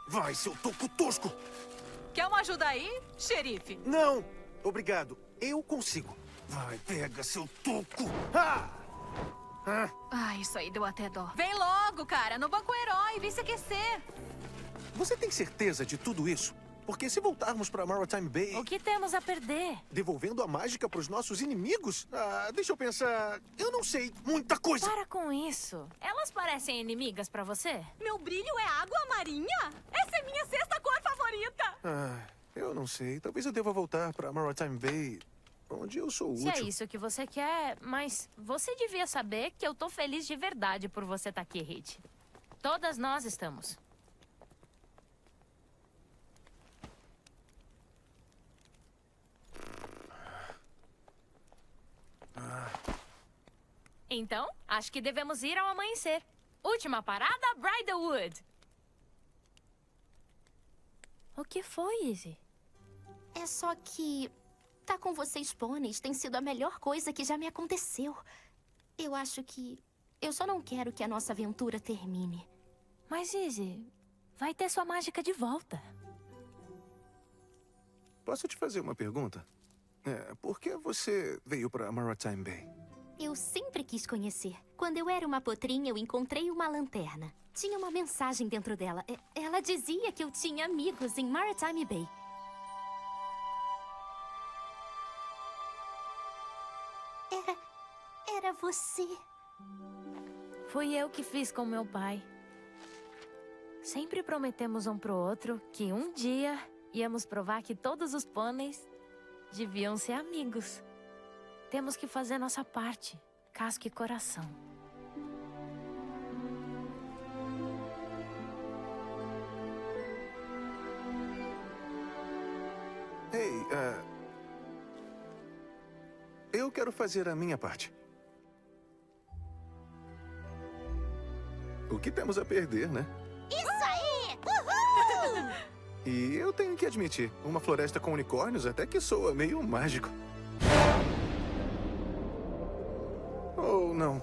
Vai, seu toco tosco! Quer uma ajuda aí, xerife? Não! Obrigado. Eu consigo. Vai, pega, seu toco! Ah! Ah! Ah, isso aí deu até dó. Vem logo, cara, no banco herói, vem se aquecer. Você tem certeza de tudo isso? Porque se voltarmos para Maritime Bay... O que temos a perder? Devolvendo a mágica para os nossos inimigos? Ah, deixa eu pensar... Eu não sei. Muita coisa. Para com isso. Elas parecem inimigas pra você? Meu brilho é água marinha? Essa é minha sexta cor favorita! Ah, eu não sei. Talvez eu deva voltar para Maritime Bay, onde eu sou Se útil. é isso que você quer, mas você devia saber que eu tô feliz de verdade por você estar aqui, Reed. Todas nós estamos. Então, acho que devemos ir ao amanhecer. Última parada, Bridlewood. O que foi, Izzy? É só que... tá com vocês pôneis tem sido a melhor coisa que já me aconteceu. Eu acho que... eu só não quero que a nossa aventura termine. Mas, Izzy, vai ter sua mágica de volta. Posso te fazer uma pergunta? Por que você veio para Maritime Bay? Eu sempre quis conhecer. Quando eu era uma potrinha, eu encontrei uma lanterna. Tinha uma mensagem dentro dela. Ela dizia que eu tinha amigos em Maritime Bay. Era você. Fui eu que fiz com meu pai. Sempre prometemos um pro outro que um dia íamos provar que todos os pôneis deviam ser amigos. Temos que fazer nossa parte, casca e coração. Ei, eu quero fazer a minha parte. O que temos a perder, né? Isso aí! Uhul! E eu tenho que admitir, uma floresta com unicórnios até que soa meio mágico. Ou não.